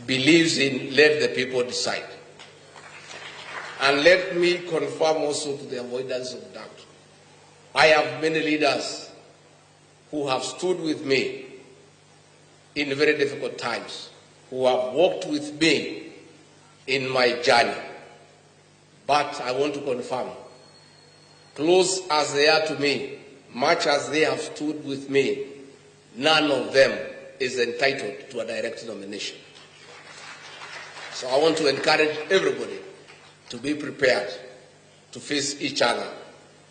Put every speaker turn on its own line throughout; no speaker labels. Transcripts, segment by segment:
believes in let the people decide. And let me confirm also to the avoidance of doubt. I have many leaders who have stood with me in very difficult times, who have walked with me in my journey. But I want to confirm, close as they are to me, much as they have stood with me, none of them is entitled to a direct nomination. So I want to encourage everybody to be prepared to face each other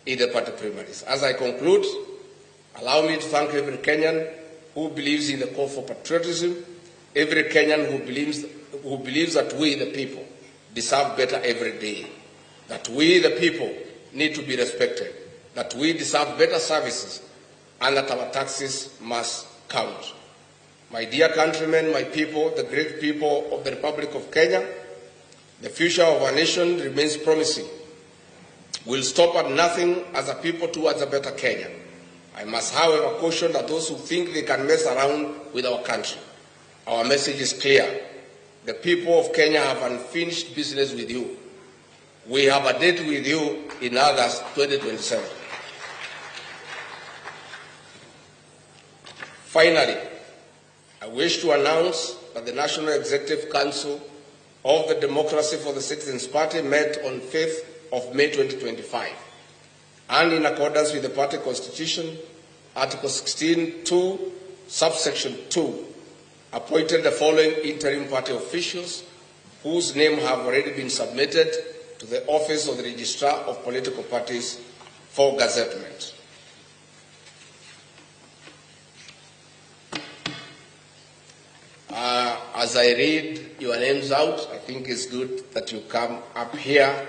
in the party primaries. As I conclude, allow me to thank every Kenyan who believes in the call for patriotism, every Kenyan who believes that we, the people, deserve better every day, that we, the people, need to be respected, that we deserve better services, and that our taxes must count. My dear countrymen, my people, the great people of the Republic of Kenya, the future of our nation remains promising. We'll stop at nothing as a people towards a better Kenya. I must, however, caution that those who think they can mess around with our country. Our message is clear. The people of Kenya have unfinished business with you. We have a date with you in August 2027. Finally, I wish to announce that the National Executive Council of the Democracy for the Citizens Party met on 5th of May 2025, and in accordance with the party constitution, Article 16(2), subsection 2, appointed the following interim party officials whose names have already been submitted to the Office of the Registrar of Political Parties for gazettement. As I read your names out, I think it's good that you come up here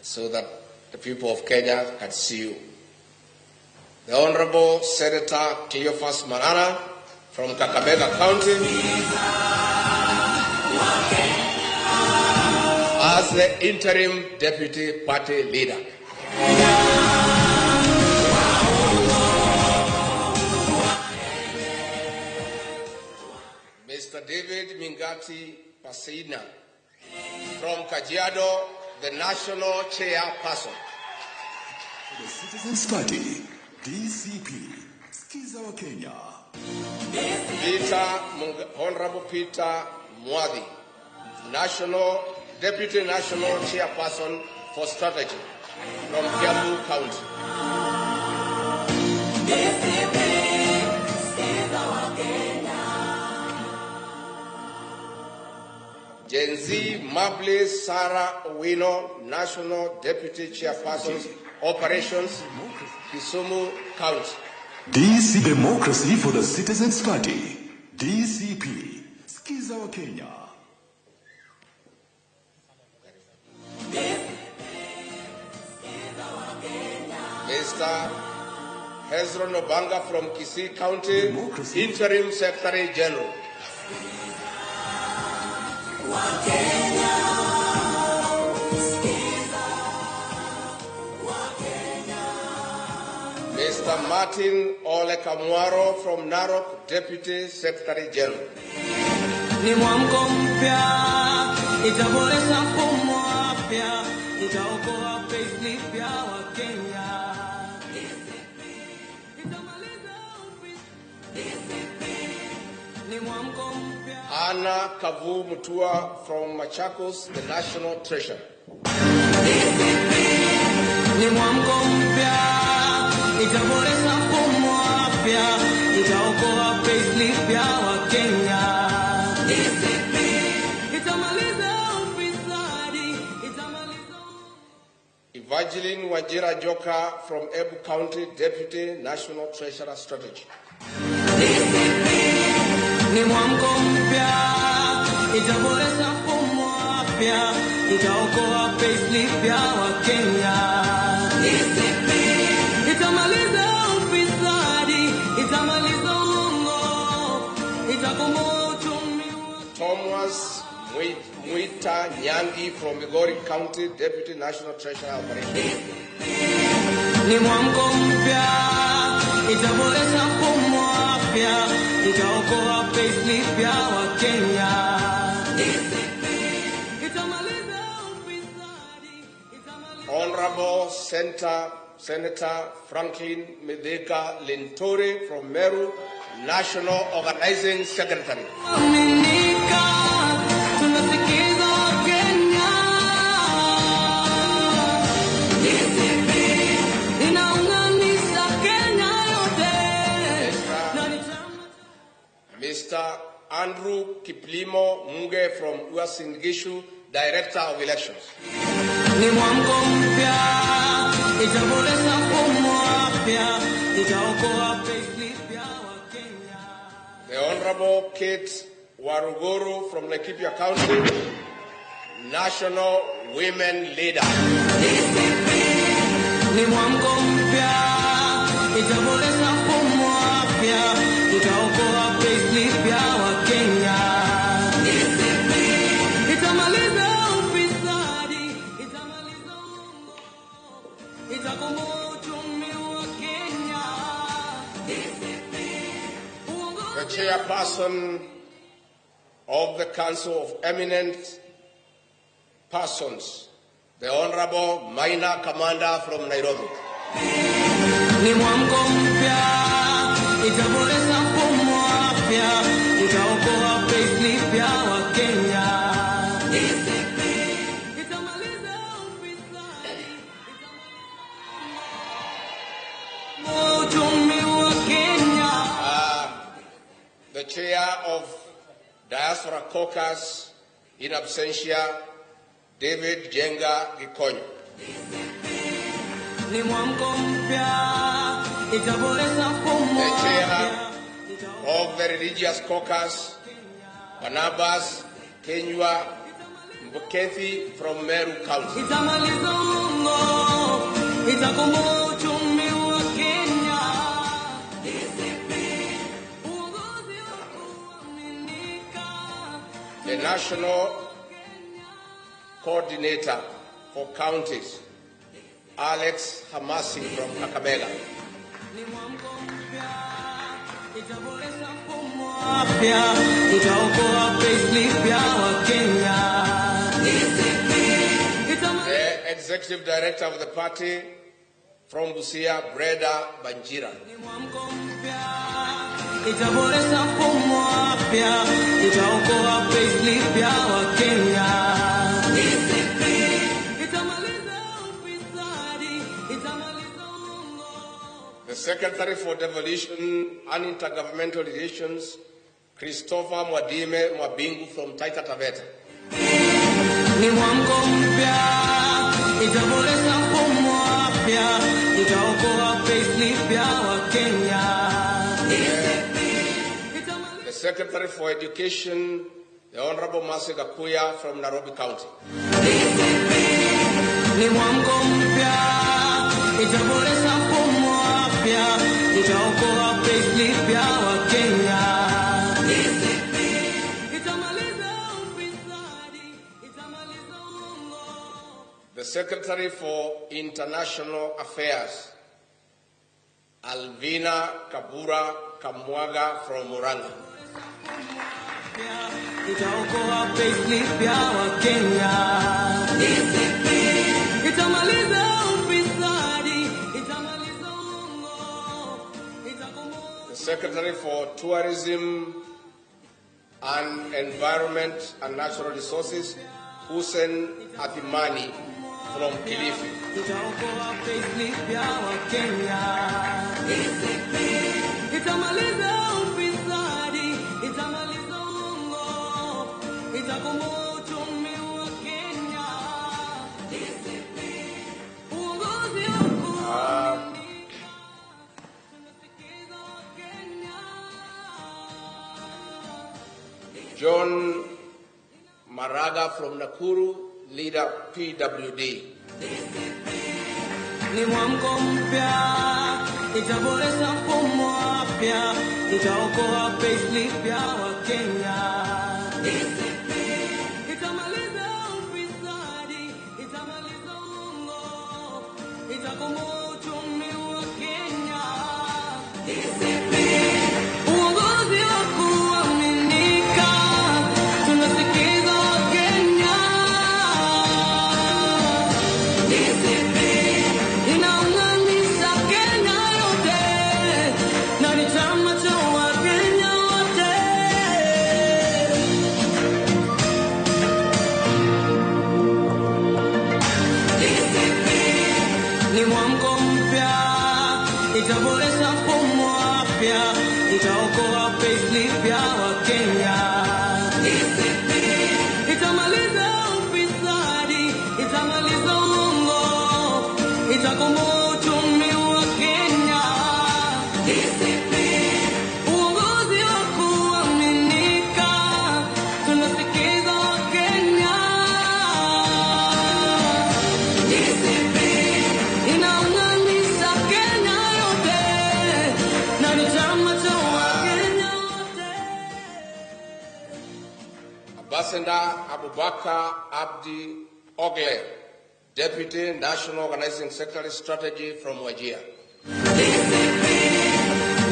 so that the people of Kenya can see you. The Honorable Senator Cleophas Marana from Kakamega County as the interim deputy party leader. Mr. David Mingati Pasina from Kajiado, the national chairperson.
The Citizens Party, DCP, Skiza wa Kenya.
Honorable Peter Mwadi, Deputy National Chairperson for Strategy from Kĩerũ County. Gen Z Mabli Sarah Owino, National Deputy Chairperson, Operations, Kisumu County.
DC Democracy for the Citizens Party, DCP, Skiza wa Kenya.
Mr. Hezron Obanga from Kisii County, Democracy. Interim Secretary General. Mr. Martin Ole Kamwaro from Narok, Deputy Secretary General. Ni mwamko mpya, itaboresha mfumo wa afya, itaokoa payslip ya Wakenya. Ni mwamko mpya. Anna Kavu Mutua from Machakos, the National Treasurer. Ni mwamko mpya, itaboresha mfumo wa afya, itaokoa payslip ya Wakenya. Evangeline Wajira Joka from Ebu County, Deputy National Treasurer Strategy. Ni mwamko mpya, itaboresha mfumo wa afya, itaokoa payslip ya Wakenya. Itamaliza ufisadi, itamaliza uongo, itakomboa uchumi wa Thomas Mwita Nyangi from Migori County, Deputy National Treasurer Operations. Ni mwamko mpya, itaboresha mfumo wa
wapya, itaokoa payslip ya Wakenya.
Honorable Senator Franklin Medeka Lintore from Meru, National Organizing Secretary. Mr. Andrew Kiplimo Munge from Uasin Gishu, Director of Elections. The Honorable Kate Waruguru from Laikipia County, National Women Leader. The chairperson of the Council of Eminent Persons, the Honorable Minor Commander from Nairobi. The chair of Diaspora Caucus in absentia, David Jenga Gikonyo. The chair of the Religious Caucus, Barnabas Kenywa Mbukethi from Meru County. The National Coordinator for Counties, Alex Hamasi from Kakamega. The Executive Director of the party from Busia, Breda Banjira. The Secretary for Devolution and Intergovernmental Relations, Christopher Mwadime Mwabingu from Taita Taveta. The Secretary for Education, the Honorable Mercy Gakuya from Nairobi County. The Secretary for International Affairs, Alvina Kabura Kamwaga from Murang'a. The Secretary for Tourism and Environment and Natural Resources, Hussein Athimani from Kilifi. John Maraga from Nakuru, leader PWD.
Ni mwamko mpya, itaboresha mfumo wa afya, itaokoa payslip ya Wakenya. Itamaliza ufisadi, itamaliza uongo, itakomboa uchumi wa Kenya. payslip ya Wakenya. Itamaliza ufisadi, itamaliza uongo, itakomboa uchumi wa Kenya. Uongozi wa kuaminika, tunasikiza Wakenya. Inaunganisha Kenya yote, na ni chama cha Wakenya wote.
Ambassador Abubakar Abdi Ogle, Deputy National Organizing Secretary Strategy from Wajir.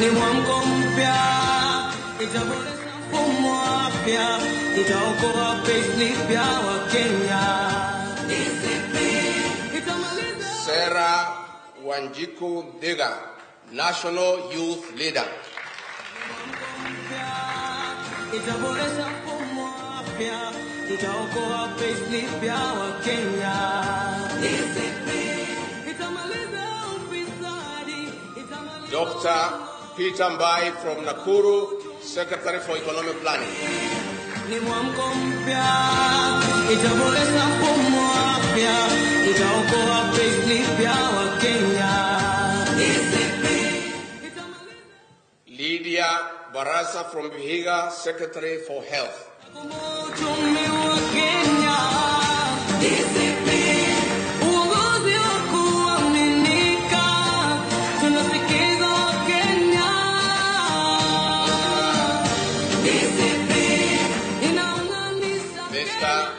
Ni mwamko mpya, itaboresha mfumo wa afya, itaokoa payslip ya Wakenya. Itamaliza
Sarah Wanjiku Diga, National Youth Leader.
itaboresha mfumo wa afya, itaokoa payslip ya Wakenya. Itamaliza ufisadi, itamaliza
Dr. Peter Mbai from Nakuru, Secretary for Economic Planning.
ni mwamko mpya, itaboresha mfumo wa afya, itaokoa payslip ya Wakenya.
Lydia Barasa from Vihiga, Secretary for Health.
Uchumi wa Kenya. Uongozi wa kuaminika, tunasikiza Wakenya. Inaunganisha
Mr.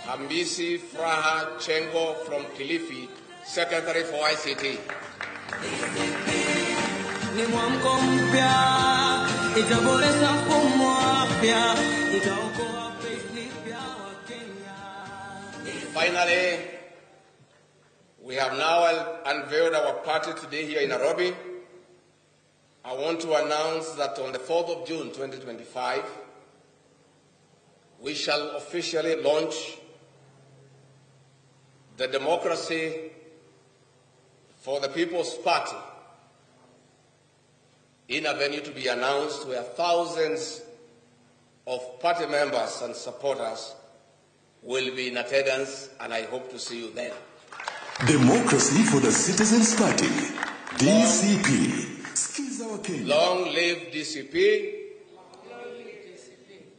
Hambisi Fraha Chengo from Kilifi, Secretary for ICT.
ni mwamko mpya, itaboresha mfumo wa afya, itaokoa payslip ya Wakenya.
Finally, we have now unveiled our party today here in Nairobi. I want to announce that on the 4th of June 2025, we shall officially launch the Democracy for the People's Party in a venue to be announced where thousands of party members and supporters will be in attendance, and I hope to see you there.
Democracy for the Citizens Party, DCP. Skiza wa Kenya.
Long live DCP.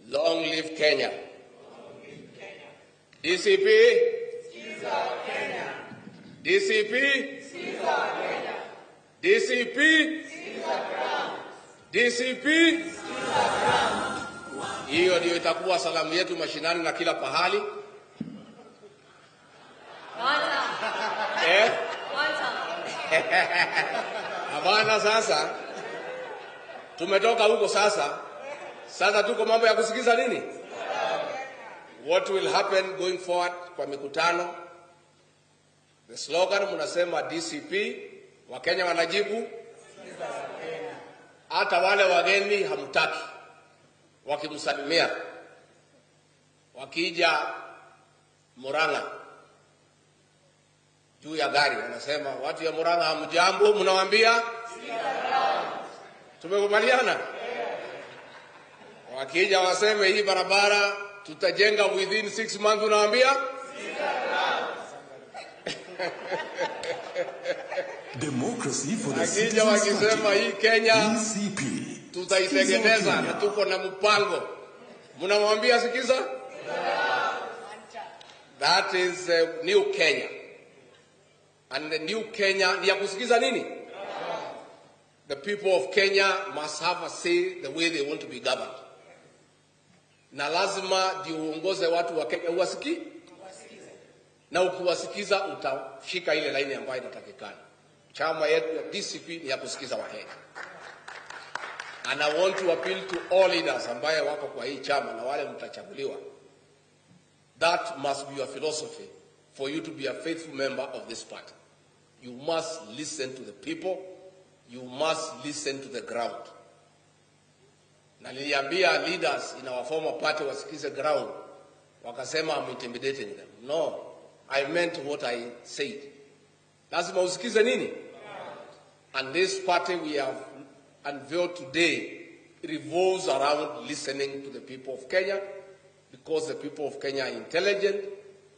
Long live Kenya. DCP. DCP. DCP. DCP. Hiyo ndio itakuwa salamu yetu mashinani na kila pahali. Habana sasa. Tumetoka huko sasa. Sasa tuko mambo ya kusikiza nini? What will happen going forward kwa mikutano? The slogan mnasema DCP, Wakenya wanajibu hata wale wageni hamtaki. Wakimsalimia wakija Murang'a juu ya gari wanasema watu ya Murang'a hamjambo, mnawaambia tumekubaliana. Wakija waseme hii barabara tutajenga within 6 months, unawaambia
Democracy for the
wakija
Citizens
wakisema
Party,
hii Kenya
DCP.
tutaitengeneza na tuko na mpango, mnamwambia sikiza. That is new Kenya, and the new Kenya ni ya kusikiza nini? The people of Kenya must have a say the way they want to be governed, na lazima ndio uongoze watu wa Kenya uwasikie, na ukiwasikiza utashika ile laini ambayo inatakikana. Chama yetu ya DCP ni ya kusikiza Wakenya. And I want to appeal to all leaders ambaye wako kwa hii chama na wale mtachaguliwa. That must be your philosophy for you to be a faithful member of this party. You must listen to the people. You must listen to the ground. Na niliambia leaders in our former party wasikize ground. Wakasema I'm intimidating them. No, I meant what I said. Lazima usikize nini? And this party we have unveiled today revolves around listening to the people of Kenya, because the people of Kenya are intelligent,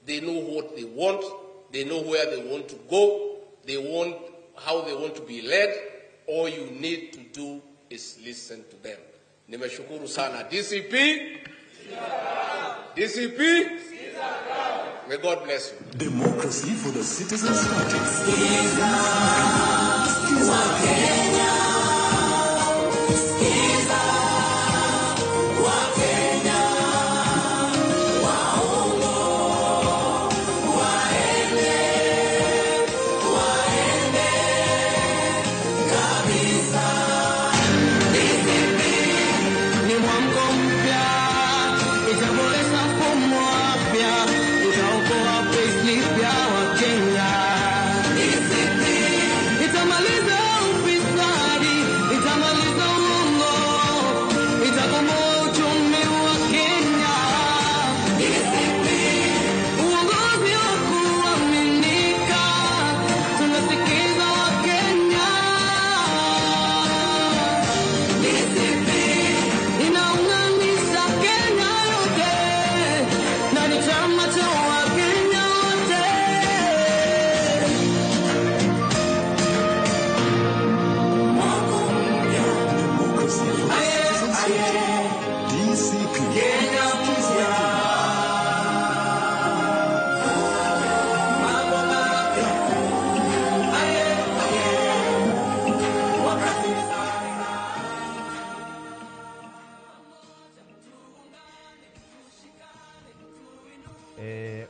they know what they want, they know where they want to go, they want how they want to be led. All you need to do is listen to them. Nimeshukuru sana DCP. DCP. May God bless you.
Democracy for the Citizens Party.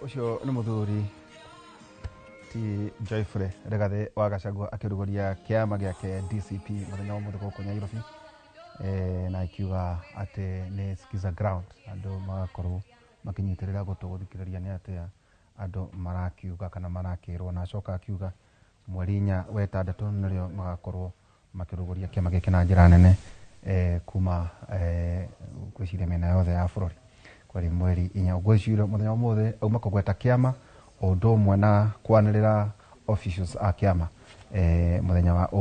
Ucio ni muthuri ti Joyfrey Rigathi wa Gachagua akĩrugũria kĩama gĩake DCP mũthenya wa mũthenya gũkũ Nairobi na ikiuga atĩ nĩ skiza ground andũ magakorwo makĩnyitĩrĩra gũtũ gũthikĩrĩria nĩ atĩa andũ marakiuga kana marakĩrwo, na acoka akiuga mweri 4 wa 6 nĩrĩo magakorwo makĩrugũria kĩama gĩkĩ na njĩra nene kuma gwĩciria mĩena yothe ya bũrũri kwari mweri 4 gwĩciria mũthenya ũmũthĩ auma kũgweta kĩama o ũndũ ũmwe na kwanĩrĩra officials a kĩama mũthenya wa